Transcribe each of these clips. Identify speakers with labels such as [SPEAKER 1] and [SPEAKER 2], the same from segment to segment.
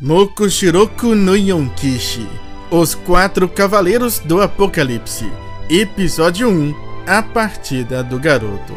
[SPEAKER 1] Mokushiroku no Yonkishi, Os Quatro Cavaleiros do Apocalipse, Episódio 1, A Partida do Garoto.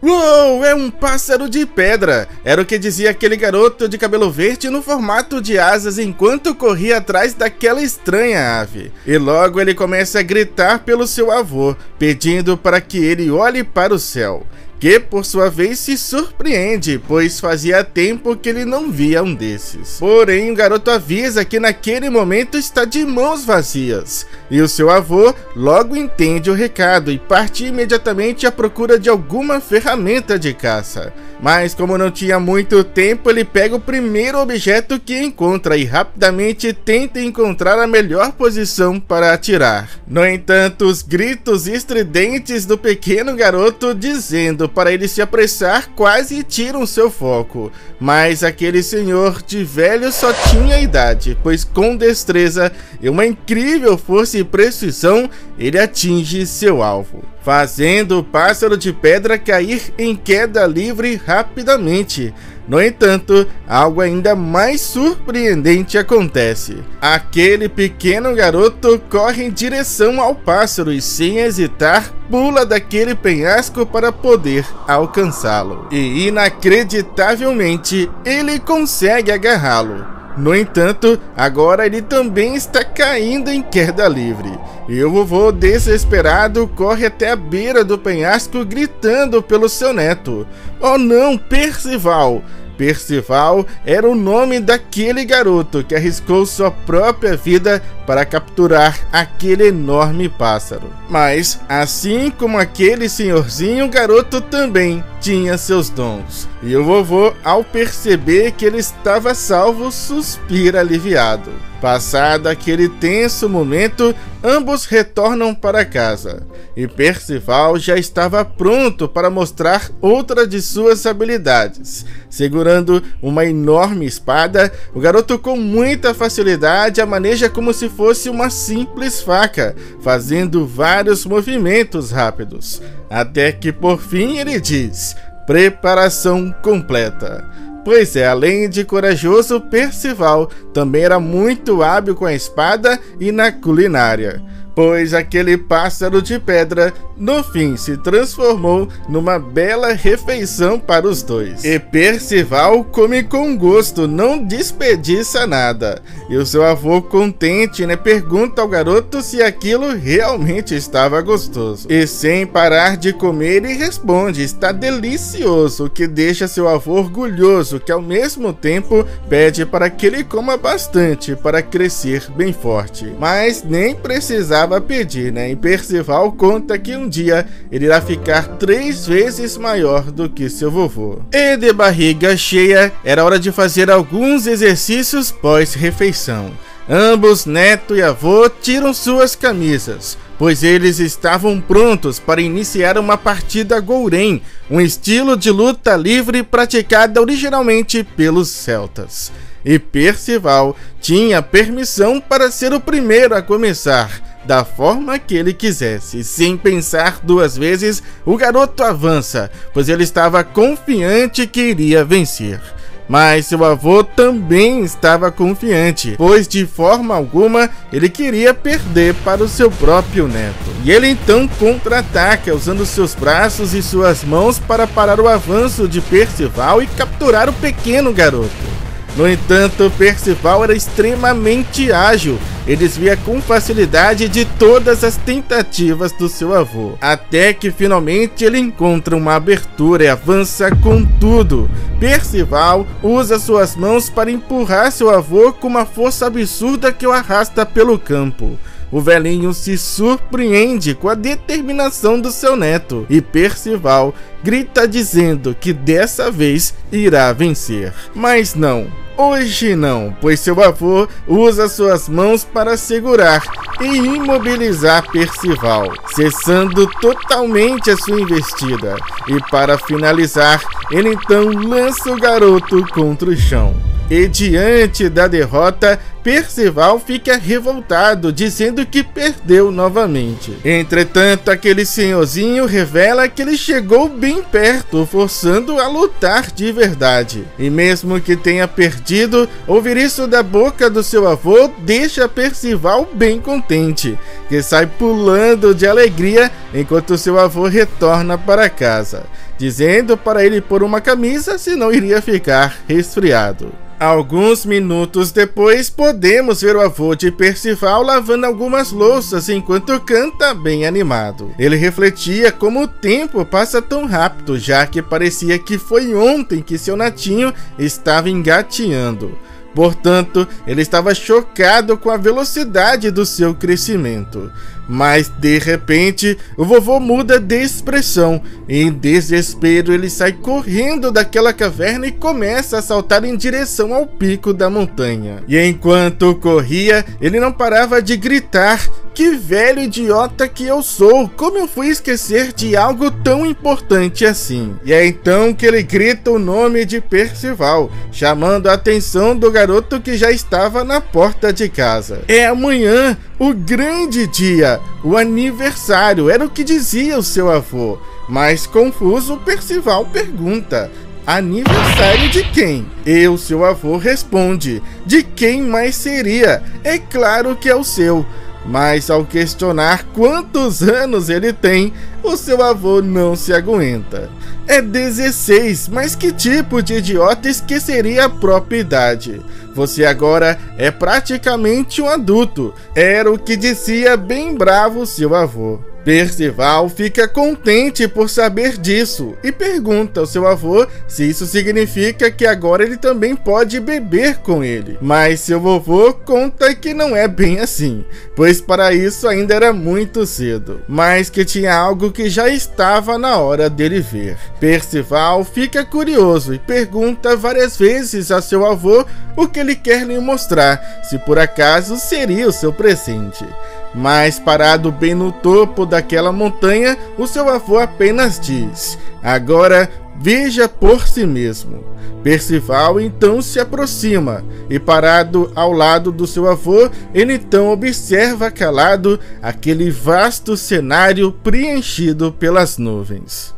[SPEAKER 1] Uou, é um pássaro de pedra! Era o que dizia aquele garoto de cabelo verde no formato de asas enquanto corria atrás daquela estranha ave. E logo ele começa a gritar pelo seu avô, pedindo para que ele olhe para o céu. Que por sua vez se surpreende, pois fazia tempo que ele não via um desses. Porém, o garoto avisa que naquele momento está de mãos vazias, e o seu avô logo entende o recado e parte imediatamente à procura de alguma ferramenta de caça. Mas como não tinha muito tempo, ele pega o primeiro objeto que encontra e rapidamente tenta encontrar a melhor posição para atirar. No entanto, os gritos estridentes do pequeno garoto dizendo para ele se apressar quase tiram seu foco, mas aquele senhor de velho só tinha idade, pois com destreza e uma incrível força e precisão ele atinge seu alvo, fazendo o pássaro de pedra cair em queda livre rapidamente. No entanto, algo ainda mais surpreendente acontece. Aquele pequeno garoto corre em direção ao pássaro e, sem hesitar, pula daquele penhasco para poder alcançá-lo. E, inacreditavelmente, ele consegue agarrá-lo. No entanto, agora ele também está caindo em queda livre. E o vovô, desesperado, corre até a beira do penhasco gritando pelo seu neto. Oh não, Percival! Percival era o nome daquele garoto que arriscou sua própria vida para capturar aquele enorme pássaro. Mas, assim como aquele senhorzinho, o garoto também tinha seus dons. E o vovô, ao perceber que ele estava salvo, suspira aliviado. Passado aquele tenso momento, ambos retornam para casa, e Percival já estava pronto para mostrar outra de suas habilidades. Segurando uma enorme espada, o garoto com muita facilidade a maneja como se fosse uma simples faca, fazendo vários movimentos rápidos, até que por fim ele diz: preparação completa. Pois é, além de corajoso, Percival também era muito hábil com a espada e na culinária, pois aquele pássaro de pedra no fim se transformou numa bela refeição para os dois. E Percival come com gosto, não desperdiça nada. E o seu avô, contente, pergunta ao garoto se aquilo realmente estava gostoso. E sem parar de comer, ele responde: está delicioso, o que deixa seu avô orgulhoso, que ao mesmo tempo pede para que ele coma bastante para crescer bem forte. Mas nem precisava pedir, E Percival conta que um dia ele irá ficar 3 vezes maior do que seu vovô. E de barriga cheia, era hora de fazer alguns exercícios pós-refeição. Ambos, neto e avô, tiram suas camisas, pois eles estavam prontos para iniciar uma partida Gouren, um estilo de luta livre praticada originalmente pelos celtas. E Percival tinha permissão para ser o primeiro a começar, da forma que ele quisesse. Sem pensar 2 vezes, o garoto avança, pois ele estava confiante que iria vencer. Mas seu avô também estava confiante, pois de forma alguma ele queria perder para o seu próprio neto. E ele então contra-ataca, usando seus braços e suas mãos para parar o avanço de Percival e capturar o pequeno garoto. No entanto, Percival era extremamente ágil, ele desvia com facilidade de todas as tentativas do seu avô, até que finalmente ele encontra uma abertura e avança com tudo. Percival usa suas mãos para empurrar seu avô com uma força absurda que o arrasta pelo campo. O velhinho se surpreende com a determinação do seu neto, e Percival grita dizendo que dessa vez irá vencer. Mas não, hoje não, pois seu avô usa suas mãos para segurar e imobilizar Percival, cessando totalmente a sua investida. E para finalizar, ele então lança o garoto contra o chão. E diante da derrota, Percival fica revoltado, dizendo que perdeu novamente. Entretanto, aquele senhorzinho revela que ele chegou bem perto, forçando a lutar de verdade. E mesmo que tenha perdido, ouvir isso da boca do seu avô deixa Percival bem contente, que sai pulando de alegria enquanto seu avô retorna para casa, dizendo para ele pôr uma camisa, senão iria ficar resfriado. Alguns minutos depois, podemos ver o avô de Percival lavando algumas louças enquanto canta bem animado. Ele refletia como o tempo passa tão rápido, já que parecia que foi ontem que seu netinho estava engateando. Portanto, ele estava chocado com a velocidade do seu crescimento. Mas, de repente, o vovô muda de expressão. Em desespero, ele sai correndo daquela caverna e começa a saltar em direção ao pico da montanha. E enquanto corria, ele não parava de gritar: "Que velho idiota que eu sou! Como eu fui esquecer de algo tão importante assim?" E é então que ele grita o nome de Percival, chamando a atenção do garoto que já estava na porta de casa. É amanhã, o grande dia, o aniversário, era o que dizia o seu avô. Mas confuso, Percival pergunta: "Aniversário de quem?" E o seu avô responde: "De quem mais seria? É claro que é o seu." Mas ao questionar quantos anos ele tem, o seu avô não se aguenta. "É 16, mas que tipo de idiota esqueceria a própria idade? Você agora é praticamente um adulto." Era o que dizia bem bravo seu avô. Percival fica contente por saber disso e pergunta ao seu avô se isso significa que agora ele também pode beber com ele. Mas seu vovô conta que não é bem assim, pois para isso ainda era muito cedo, mas que tinha algo que já estava na hora dele ver. Percival fica curioso e pergunta várias vezes a seu avô o que ele quer lhe mostrar, se por acaso seria o seu presente. Mas parado bem no topo daquela montanha, o seu avô apenas diz: "Agora veja por si mesmo." Percival então se aproxima e, parado ao lado do seu avô, ele então observa calado aquele vasto cenário preenchido pelas nuvens.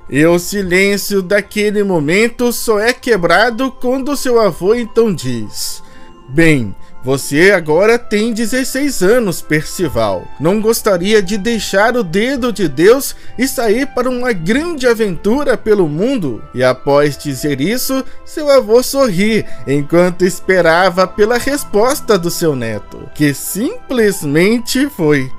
[SPEAKER 1] E o silêncio daquele momento só é quebrado quando seu avô então diz: "Bem, você agora tem 16 anos, Percival. Não gostaria de deixar o dedo de Deus e sair para uma grande aventura pelo mundo?" E após dizer isso, seu avô sorri, enquanto esperava pela resposta do seu neto, que simplesmente foi: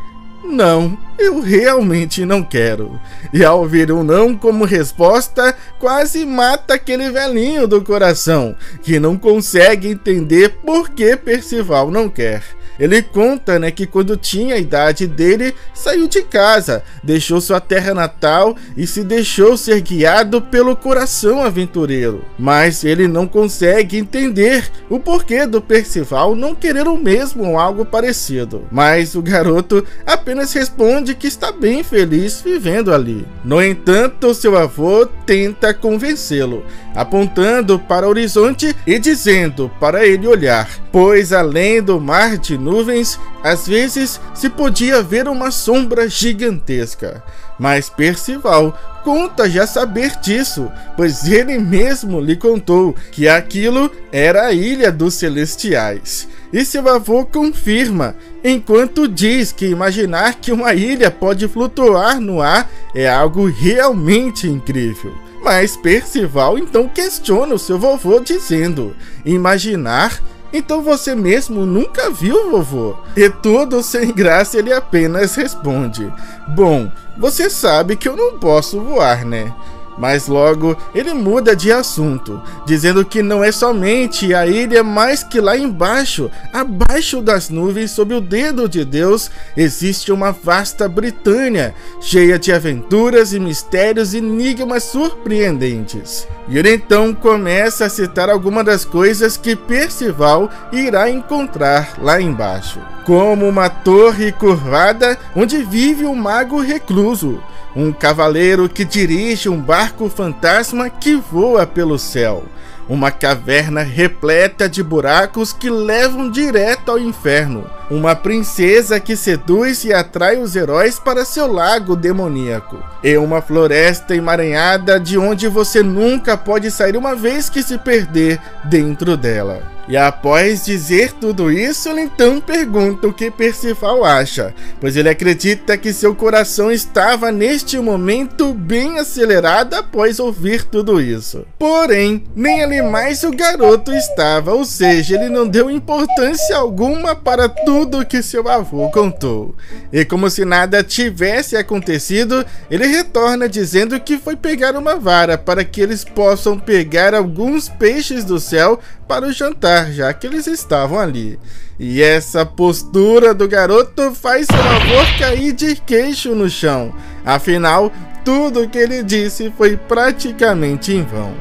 [SPEAKER 1] "Não, eu realmente não quero." E ao ouvir um não como resposta, quase mata aquele velhinho do coração, que não consegue entender por que Percival não quer. Ele conta, que quando tinha a idade dele, saiu de casa, deixou sua terra natal e se deixou ser guiado pelo coração aventureiro. Mas ele não consegue entender o porquê do Percival não querer o mesmo ou algo parecido. Mas o garoto apenas responde que está bem feliz vivendo ali. No entanto, seu avô tenta convencê-lo, apontando para o horizonte e dizendo para ele olhar, pois além do mar de nuvens, às vezes se podia ver uma sombra gigantesca. Mas Percival conta já saber disso, pois ele mesmo lhe contou que aquilo era a Ilha dos Celestiais. E seu avô confirma, enquanto diz que imaginar que uma ilha pode flutuar no ar é algo realmente incrível. Mas Percival então questiona o seu vovô dizendo: "Imaginar? Então você mesmo nunca viu, vovô?" E todo sem graça ele apenas responde: "Bom, você sabe que eu não posso voar, né?" Mas logo ele muda de assunto, dizendo que não é somente a ilha, mas que lá embaixo, abaixo das nuvens, sob o dedo de Deus, existe uma vasta Britânia, cheia de aventuras e mistérios e enigmas surpreendentes. E ele então começa a citar algumas das coisas que Percival irá encontrar lá embaixo, como uma torre curvada onde vive um mago recluso, um cavaleiro que dirige um barco fantasma que voa pelo céu, uma caverna repleta de buracos que levam direto ao inferno, uma princesa que seduz e atrai os heróis para seu lago demoníaco, e uma floresta emaranhada de onde você nunca pode sair uma vez que se perder dentro dela. E após dizer tudo isso, ele então pergunta o que Percival acha, pois ele acredita que seu coração estava neste momento bem acelerado após ouvir tudo isso. Porém, nem ali mais o garoto estava, ou seja, ele não deu importância alguma para tudo que seu avô contou. E como se nada tivesse acontecido, ele retorna dizendo que foi pegar uma vara para que eles possam pegar alguns peixes do céu para o jantar, já que eles estavam ali. E essa postura do garoto faz seu avô cair de queixo no chão. Afinal, tudo o que ele disse foi praticamente em vão.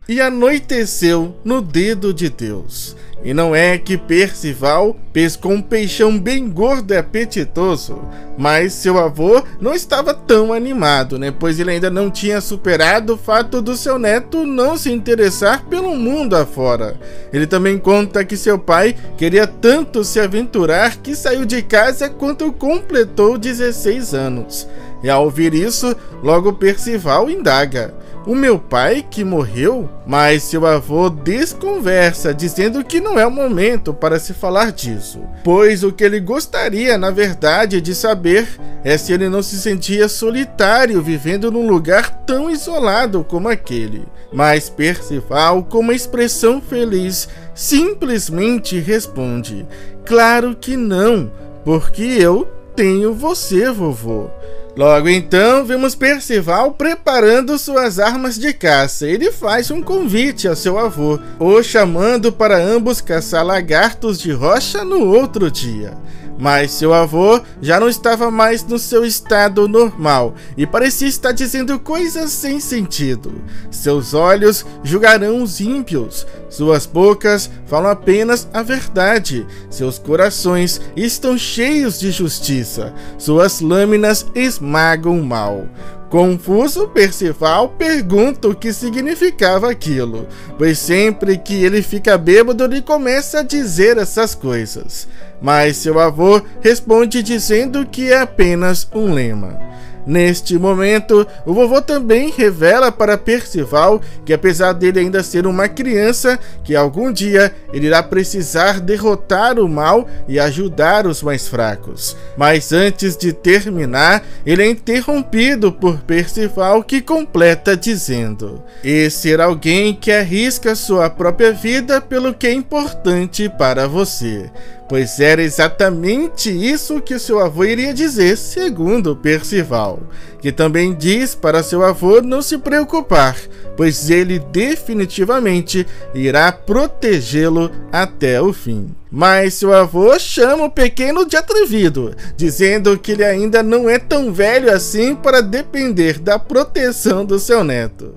[SPEAKER 1] E anoiteceu no dedo de Deus. E não é que Percival pescou um peixão bem gordo e apetitoso, mas seu avô não estava tão animado, pois ele ainda não tinha superado o fato do seu neto não se interessar pelo mundo afora. Ele também conta que seu pai queria tanto se aventurar que saiu de casa quando completou 16 anos. E ao ouvir isso, logo Percival indaga: "O meu pai que morreu?" Mas seu avô desconversa, dizendo que não é o momento para se falar disso, pois o que ele gostaria, na verdade, de saber é se ele não se sentia solitário vivendo num lugar tão isolado como aquele. Mas Percival, com uma expressão feliz, simplesmente responde: "Claro que não, porque eu tenho você, vovô." Logo então, vemos Percival preparando suas armas de caça. Ele faz um convite a seu avô, o chamando para ambos caçar lagartos de rocha no outro dia. Mas seu avô já não estava mais no seu estado normal e parecia estar dizendo coisas sem sentido. Seus olhos julgarão os ímpios, suas bocas falam apenas a verdade, seus corações estão cheios de justiça, suas lâminas esmagam o mal. Confuso, Percival pergunta o que significava aquilo, pois sempre que ele fica bêbado ele começa a dizer essas coisas. Mas seu avô responde dizendo que é apenas um lema. Neste momento, o vovô também revela para Percival que, apesar dele ainda ser uma criança, que algum dia ele irá precisar derrotar o mal e ajudar os mais fracos. Mas antes de terminar, ele é interrompido por Percival, que completa dizendo: "E ser alguém que arrisca sua própria vida pelo que é importante para você." Pois era exatamente isso que seu avô iria dizer, segundo Percival, que também diz para seu avô não se preocupar, pois ele definitivamente irá protegê-lo até o fim. Mas seu avô chama o pequeno de atrevido, dizendo que ele ainda não é tão velho assim para depender da proteção do seu neto.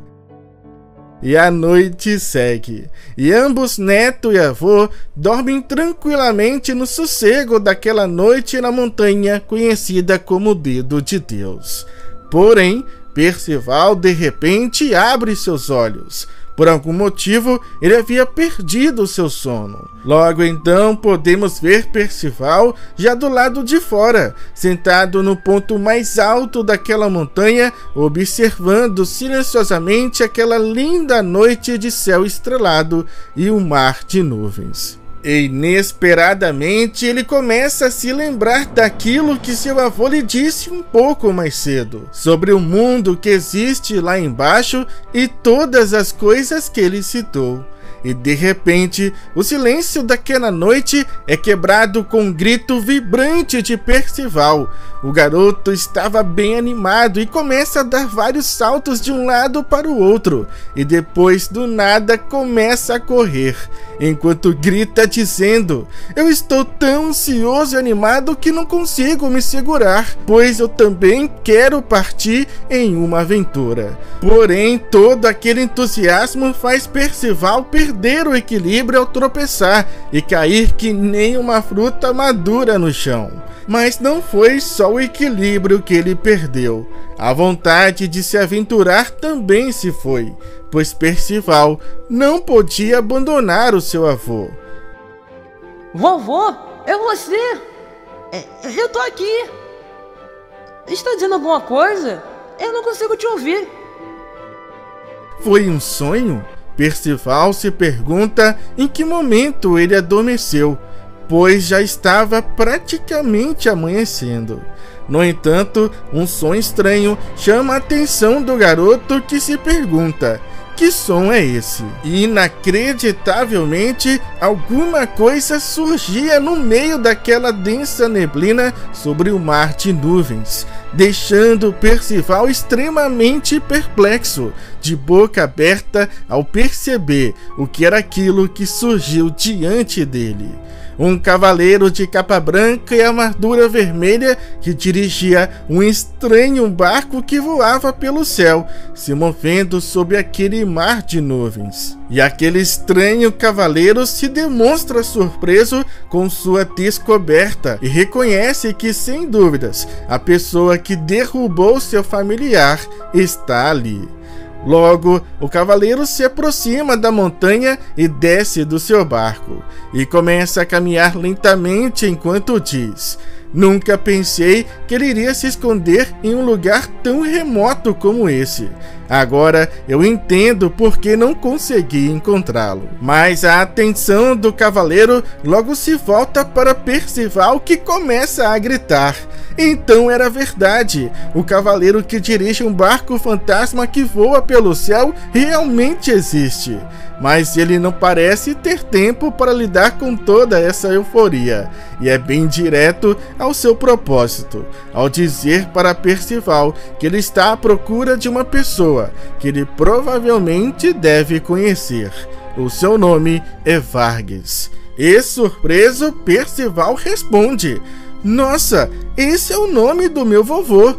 [SPEAKER 1] E a noite segue, e ambos, neto e avô, dormem tranquilamente no sossego daquela noite na montanha conhecida como Dedo de Deus. Porém, Percival de repente abre seus olhos. Por algum motivo, ele havia perdido seu sono. Logo então, podemos ver Percival já do lado de fora, sentado no ponto mais alto daquela montanha, observando silenciosamente aquela linda noite de céu estrelado e um mar de nuvens. E inesperadamente ele começa a se lembrar daquilo que seu avô lhe disse um pouco mais cedo, sobre o mundo que existe lá embaixo e todas as coisas que ele citou. E de repente, o silêncio daquela noite é quebrado com um grito vibrante de Percival. O garoto estava bem animado e começa a dar vários saltos de um lado para o outro, e depois do nada começa a correr, enquanto grita dizendo: "Eu estou tão ansioso e animado que não consigo me segurar, pois eu também quero partir em uma aventura." Porém, todo aquele entusiasmo faz Percival perder o equilíbrio ao tropeçar e cair que nem uma fruta madura no chão. Mas não foi só o equilíbrio que ele perdeu. A vontade de se aventurar também se foi, pois Percival não podia abandonar o seu avô.
[SPEAKER 2] Vovô, é você? Eu tô aqui. Está dizendo alguma coisa? Eu não consigo te ouvir.
[SPEAKER 1] Foi um sonho? Percival se pergunta em que momento ele adormeceu, pois já estava praticamente amanhecendo. No entanto, um som estranho chama a atenção do garoto, que se pergunta: que som é esse? E inacreditavelmente, alguma coisa surgia no meio daquela densa neblina sobre o mar de nuvens, deixando Percival extremamente perplexo, de boca aberta ao perceber o que era aquilo que surgiu diante dele. Um cavaleiro de capa branca e armadura vermelha que dirigia um estranho barco que voava pelo céu, se movendo sob aquele mar de nuvens. E aquele estranho cavaleiro se demonstra surpreso com sua descoberta e reconhece que, sem dúvidas, a pessoa que derrubou seu familiar está ali. Logo, o cavaleiro se aproxima da montanha e desce do seu barco, e começa a caminhar lentamente enquanto diz: nunca pensei que ele iria se esconder em um lugar tão remoto como esse. Agora eu entendo por que não consegui encontrá-lo. Mas a atenção do cavaleiro logo se volta para Percival, que começa a gritar. Então era verdade. O cavaleiro que dirige um barco fantasma que voa pelo céu realmente existe. Mas ele não parece ter tempo para lidar com toda essa euforia, e é bem direto ao seu propósito, ao dizer para Percival que ele está à procura de uma pessoa que ele provavelmente deve conhecer. O seu nome é Vargas. E surpreso, Percival responde: nossa, esse é o nome do meu vovô.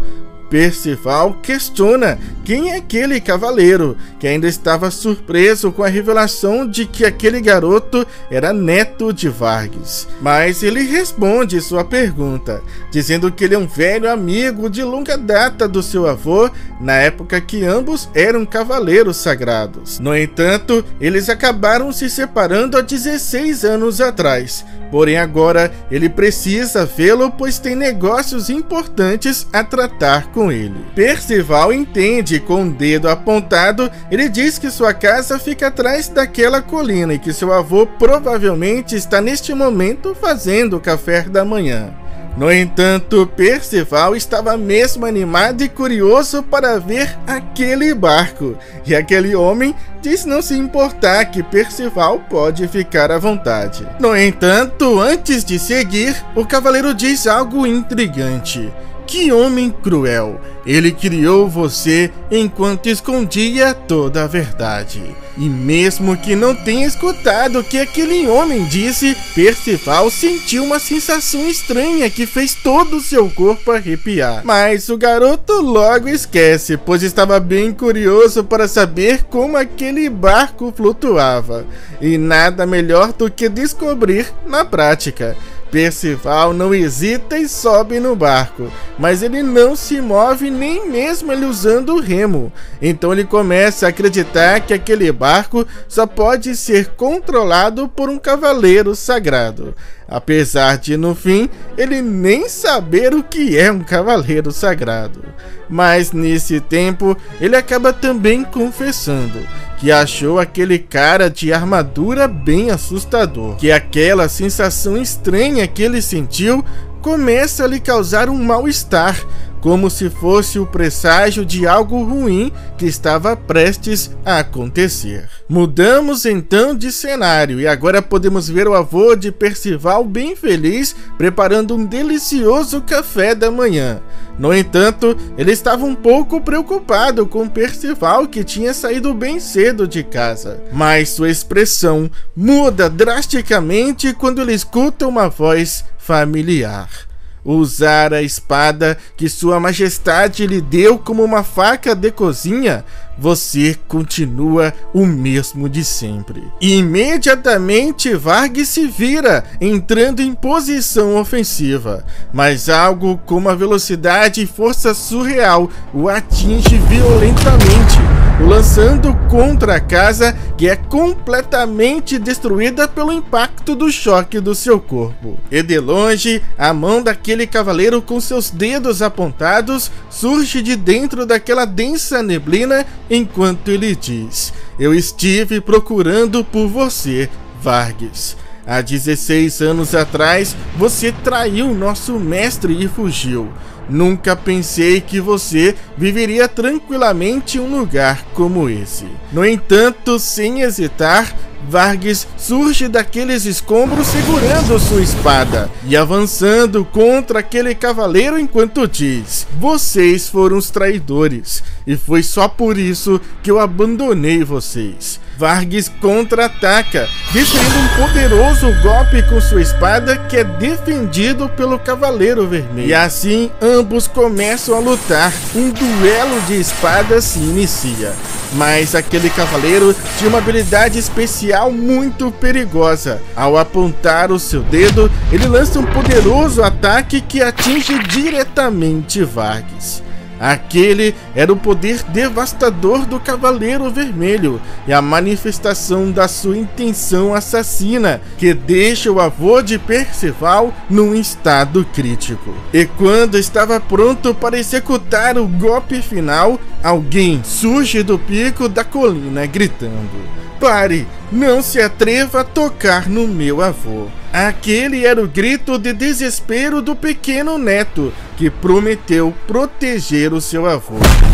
[SPEAKER 1] Percival questiona quem é aquele cavaleiro, que ainda estava surpreso com a revelação de que aquele garoto era neto de Vargas. Mas ele responde sua pergunta, dizendo que ele é um velho amigo de longa data do seu avô, na época que ambos eram cavaleiros sagrados. No entanto, eles acabaram se separando há 16 anos atrás. Porém agora ele precisa vê-lo, pois tem negócios importantes a tratar com ele. Percival entende com o dedo apontado. Ele diz que sua casa fica atrás daquela colina e que seu avô provavelmente está neste momento fazendo o café da manhã. No entanto, Percival estava mesmo animado e curioso para ver aquele barco, e aquele homem diz não se importar, que Percival pode ficar à vontade. No entanto, antes de seguir, o cavaleiro diz algo intrigante: que homem cruel! Ele criou você enquanto escondia toda a verdade. E mesmo que não tenha escutado o que aquele homem disse, Percival sentiu uma sensação estranha que fez todo o seu corpo arrepiar. Mas o garoto logo esquece, pois estava bem curioso para saber como aquele barco flutuava. E nada melhor do que descobrir na prática. Percival não hesita e sobe no barco, mas ele não se move, nem mesmo ele usando o remo. Então ele começa a acreditar que aquele barco só pode ser controlado por um cavaleiro sagrado, apesar de no fim ele nem saber o que é um cavaleiro sagrado. Mas nesse tempo ele acaba também confessando que achou aquele cara de armadura bem assustador, que aquela sensação estranha que ele sentiu começa a lhe causar um mal-estar, como se fosse o presságio de algo ruim que estava prestes a acontecer. Mudamos então de cenário e agora podemos ver o avô de Percival bem feliz, preparando um delicioso café da manhã. No entanto, ele estava um pouco preocupado com Percival, que tinha saído bem cedo de casa. Mas sua expressão muda drasticamente quando ele escuta uma voz familiar. Usar a espada que Sua Majestade lhe deu como uma faca de cozinha, você continua o mesmo de sempre. E imediatamente Vargas se vira, entrando em posição ofensiva, mas algo com uma velocidade e força surreal o atinge violentamente. o lançando contra a casa, que é completamente destruída pelo impacto do choque do seu corpo. E de longe, a mão daquele cavaleiro com seus dedos apontados surge de dentro daquela densa neblina enquanto ele diz: eu estive procurando por você, Vargas. Há 16 anos atrás, você traiu nosso mestre e fugiu. Nunca pensei que você viveria tranquilamente em um lugar como esse. No entanto, sem hesitar, Vargas surge daqueles escombros segurando sua espada e avançando contra aquele cavaleiro enquanto diz: vocês foram os traidores, e foi só por isso que eu abandonei vocês. Vargas contra-ataca, desferindo um poderoso golpe com sua espada que é defendido pelo Cavaleiro Vermelho. E assim, ambos começam a lutar. Um duelo de espadas se inicia. Mas aquele cavaleiro tinha uma habilidade especial muito perigosa. Ao apontar o seu dedo, ele lança um poderoso ataque que atinge diretamente Vargas. Aquele era o poder devastador do Cavaleiro Vermelho e a manifestação da sua intenção assassina, que deixa o avô de Percival num estado crítico. E quando estava pronto para executar o golpe final, alguém surge do pico da colina gritando: pare! Não se atreva a tocar no meu avô. Aquele era o grito de desespero do pequeno neto, que prometeu proteger o seu avô.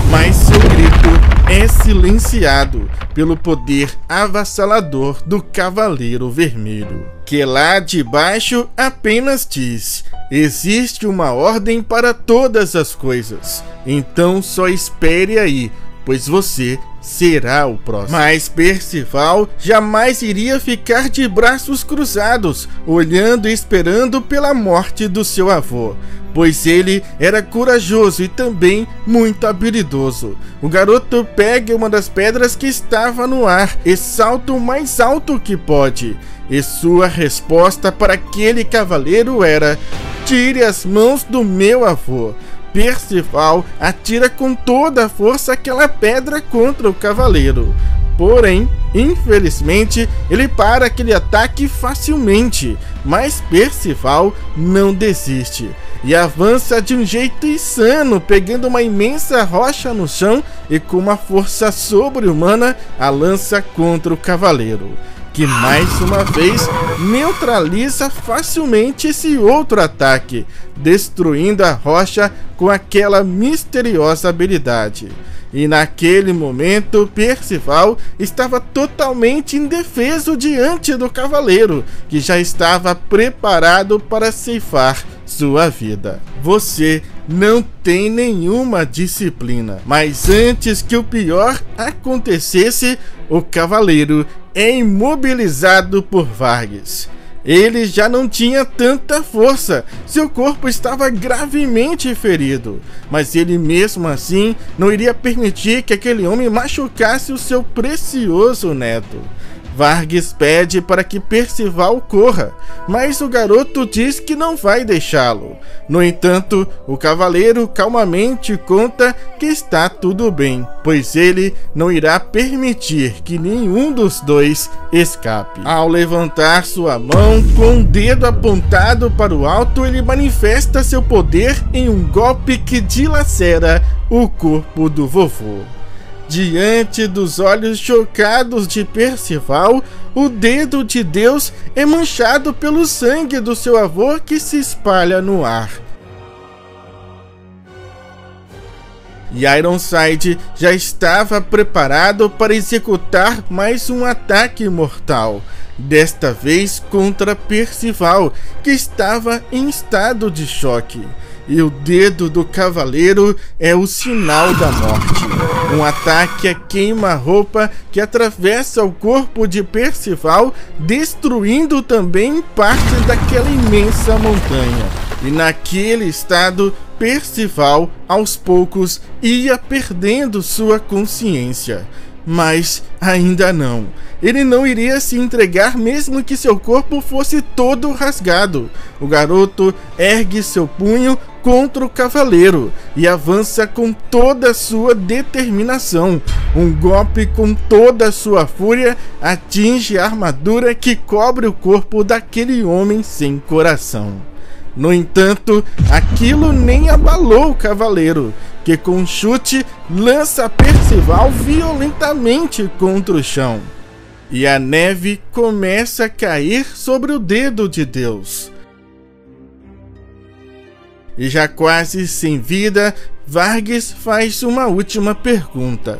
[SPEAKER 1] Mas seu grito é silenciado pelo poder avassalador do Cavaleiro Vermelho, que lá de baixo apenas diz: existe uma ordem para todas as coisas, então só espere aí, pois você será o próximo. Mas Percival jamais iria ficar de braços cruzados, olhando e esperando pela morte do seu avô, pois ele era corajoso e também muito habilidoso. O garoto pega uma das pedras que estava no ar e salta o mais alto que pode. E sua resposta para aquele cavaleiro era: tire as mãos do meu avô. Percival atira com toda a força aquela pedra contra o cavaleiro. Porém, infelizmente, ele para aquele ataque facilmente, mas Percival não desiste e avança de um jeito insano, pegando uma imensa rocha no chão e com uma força sobre-humana a lança contra o cavaleiro, que mais uma vez neutraliza facilmente esse outro ataque, destruindo a rocha com aquela misteriosa habilidade. E naquele momento, Percival estava totalmente indefeso diante do cavaleiro, que já estava preparado para ceifar sua vida. Você não tem nenhuma disciplina. Mas antes que o pior acontecesse, o cavaleiro é imobilizado por Vargas. Ele já não tinha tanta força, seu corpo estava gravemente ferido, mas ele mesmo assim não iria permitir que aquele homem machucasse o seu precioso neto. Vargas pede para que Percival corra, mas o garoto diz que não vai deixá-lo. No entanto, o cavaleiro calmamente conta que está tudo bem, pois ele não irá permitir que nenhum dos dois escape. Ao levantar sua mão com o dedo apontado para o alto, ele manifesta seu poder em um golpe que dilacera o corpo do vovô. Diante dos olhos chocados de Percival, o dedo de Deus é manchado pelo sangue do seu avô que se espalha no ar. E Ironside já estava preparado para executar mais um ataque mortal, desta vez contra Percival, que estava em estado de choque. E o dedo do cavaleiro é o sinal da morte. Um ataque a queima-roupa que atravessa o corpo de Percival, destruindo também parte daquela imensa montanha. E naquele estado, Percival, aos poucos, ia perdendo sua consciência. Mas ainda não. Ele não iria se entregar mesmo que seu corpo fosse todo rasgado. O garoto ergue seu punho contra o cavaleiro e avança com toda a sua determinação. Um golpe com toda a sua fúria atinge a armadura que cobre o corpo daquele homem sem coração. No entanto, aquilo nem abalou o cavaleiro, que com um chute lança Percival violentamente contra o chão. E a neve começa a cair sobre o dedo de Deus. E já quase sem vida, Vargas faz uma última pergunta.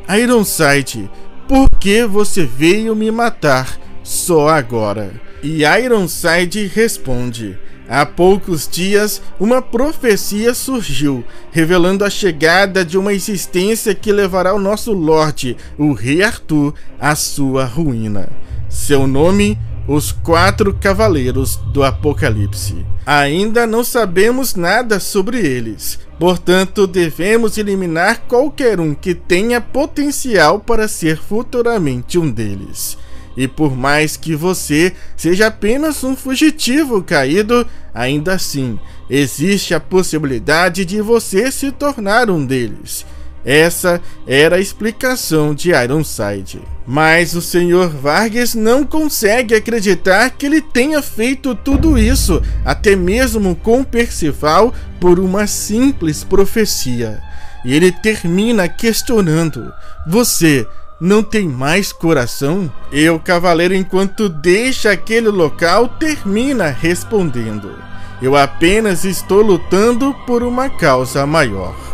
[SPEAKER 1] Ironside, por que você veio me matar só agora? E Ironside responde: há poucos dias, uma profecia surgiu, revelando a chegada de uma existência que levará o nosso Lorde, o Rei Arthur, à sua ruína. Seu nome: os 4 Cavaleiros do Apocalipse. Ainda não sabemos nada sobre eles, portanto devemos eliminar qualquer um que tenha potencial para ser futuramente um deles. E por mais que você seja apenas um fugitivo caído, ainda assim existe a possibilidade de você se tornar um deles. Essa era a explicação de Ironside. Mas o Sr. Vargas não consegue acreditar que ele tenha feito tudo isso, até mesmo com Percival, por uma simples profecia. E ele termina questionando: você não tem mais coração? E o cavaleiro, enquanto deixa aquele local, termina respondendo: eu apenas estou lutando por uma causa maior.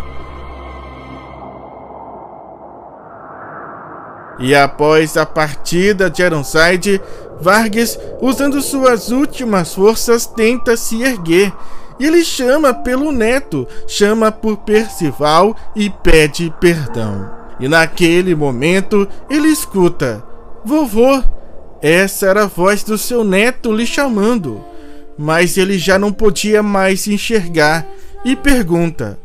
[SPEAKER 1] E após a partida de Ironside, Vargas, usando suas últimas forças, tenta se erguer. E ele chama pelo neto, chama por Percival e pede perdão. E naquele momento, ele escuta: vovô. Essa era a voz do seu neto lhe chamando. Mas ele já não podia mais se enxergar e pergunta: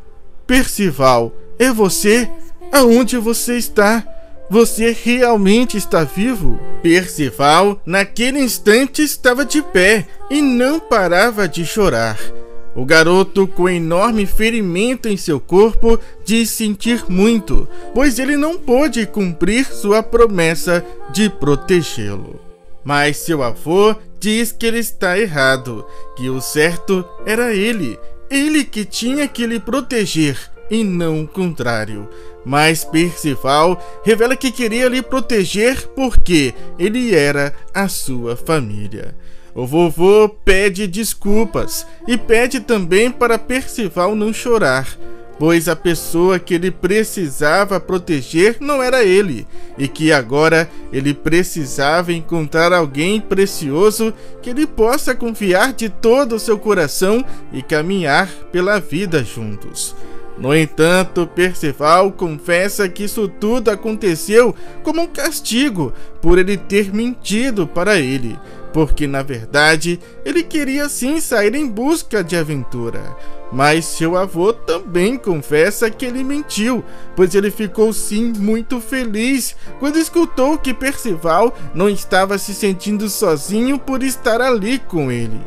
[SPEAKER 1] Percival, é você? Aonde você está? Você realmente está vivo? Percival, naquele instante, estava de pé e não parava de chorar. O garoto, com enorme ferimento em seu corpo, diz sentir muito, pois ele não pôde cumprir sua promessa de protegê-lo. Mas seu avô diz que ele está errado, que o certo era ele que tinha que lhe proteger e não o contrário. Mas Percival revela que queria lhe proteger porque ele era a sua família. O vovô pede desculpas e pede também para Percival não chorar, pois a pessoa que ele precisava proteger não era ele, e que agora ele precisava encontrar alguém precioso que ele possa confiar de todo o seu coração e caminhar pela vida juntos. No entanto, Percival confessa que isso tudo aconteceu como um castigo por ele ter mentido para ele, porque na verdade ele queria sim sair em busca de aventura. Mas seu avô também confessa que ele mentiu, pois ele ficou sim muito feliz quando escutou que Percival não estava se sentindo sozinho por estar ali com ele.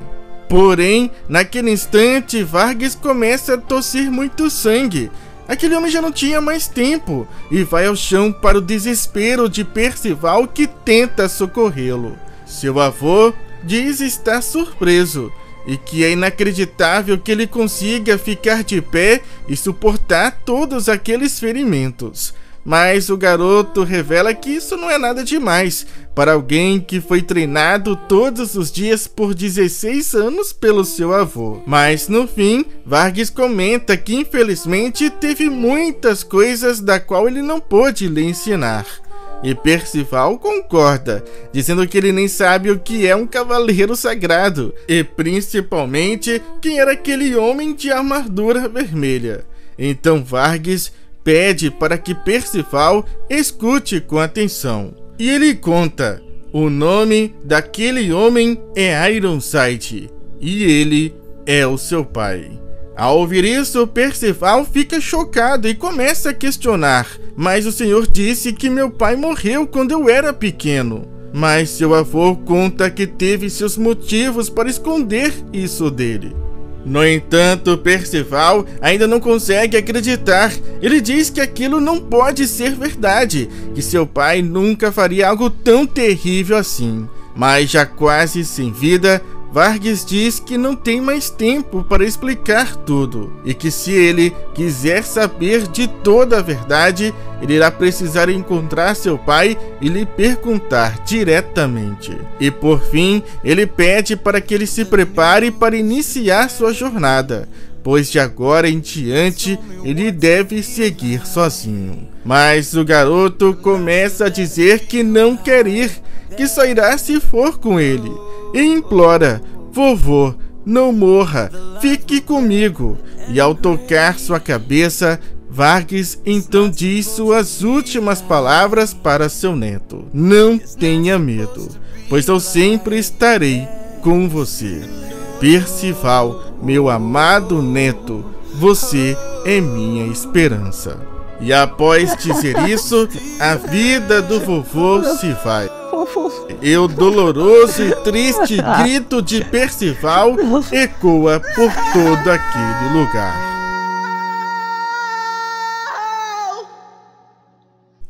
[SPEAKER 1] Porém, naquele instante, Vargas começa a tossir muito sangue. Aquele homem já não tinha mais tempo e vai ao chão para o desespero de Percival, que tenta socorrê-lo. Seu avô diz estar surpreso e que é inacreditável que ele consiga ficar de pé e suportar todos aqueles ferimentos. Mas o garoto revela que isso não é nada demais para alguém que foi treinado todos os dias por 16 anos pelo seu avô. Mas no fim, Vargas comenta que infelizmente teve muitas coisas da qual ele não pôde lhe ensinar. E Percival concorda, dizendo que ele nem sabe o que é um cavaleiro sagrado, e principalmente quem era aquele homem de armadura vermelha. Então Vargas pede para que Percival escute com atenção. E ele conta: o nome daquele homem é Ironside, e ele é o seu pai. Ao ouvir isso, Percival fica chocado e começa a questionar: mas o senhor disse que meu pai morreu quando eu era pequeno. Mas seu avô conta que teve seus motivos para esconder isso dele. No entanto, Percival ainda não consegue acreditar. Ele diz que aquilo não pode ser verdade, que seu pai nunca faria algo tão terrível assim. Mas já quase sem vida, Vargas diz que não tem mais tempo para explicar tudo e que se ele quiser saber de toda a verdade, ele irá precisar encontrar seu pai e lhe perguntar diretamente. E por fim, ele pede para que ele se prepare para iniciar sua jornada, pois de agora em diante ele deve seguir sozinho. Mas o garoto começa a dizer que não quer ir, que só irá se for com ele, e implora: vovô, não morra, fique comigo. E ao tocar sua cabeça, Vargas então diz suas últimas palavras para seu neto: não tenha medo, pois eu sempre estarei com você. Percival, meu amado neto, você é minha esperança. E após dizer isso, a vida do vovô se vai. E o doloroso e triste grito de Percival ecoa por todo aquele lugar.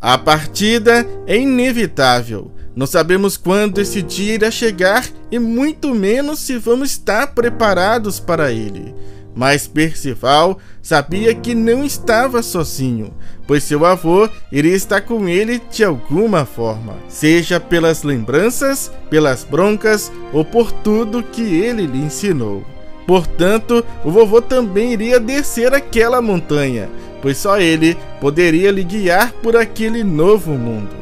[SPEAKER 1] A partida é inevitável. Não sabemos quando esse dia irá chegar e muito menos se vamos estar preparados para ele. Mas Percival sabia que não estava sozinho, pois seu avô iria estar com ele de alguma forma, seja pelas lembranças, pelas broncas ou por tudo que ele lhe ensinou. Portanto, o vovô também iria descer aquela montanha, pois só ele poderia lhe guiar por aquele novo mundo.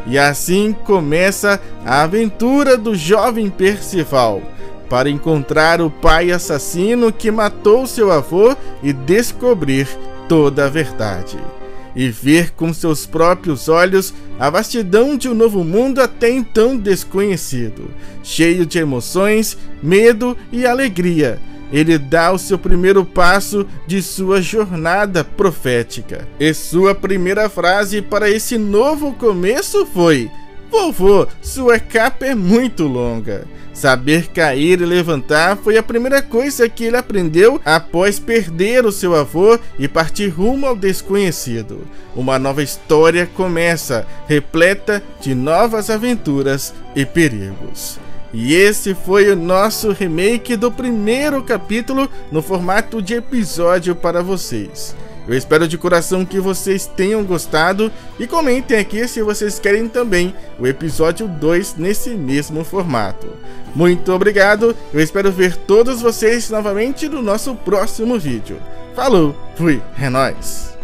[SPEAKER 1] E assim começa a aventura do jovem Percival, para encontrar o pai assassino que matou seu avô e descobrir toda a verdade. E ver com seus próprios olhos a vastidão de um novo mundo até então desconhecido, cheio de emoções, medo e alegria. Ele dá o seu primeiro passo de sua jornada profética. E sua primeira frase para esse novo começo foi: vovô, sua capa é muito longa. Saber cair e levantar foi a primeira coisa que ele aprendeu após perder o seu avô e partir rumo ao desconhecido. Uma nova história começa, repleta de novas aventuras e perigos. E esse foi o nosso remake do primeiro capítulo no formato de episódio para vocês. Eu espero de coração que vocês tenham gostado e comentem aqui se vocês querem também o episódio 2 nesse mesmo formato. Muito obrigado, eu espero ver todos vocês novamente no nosso próximo vídeo. Falou, fui, é nóis!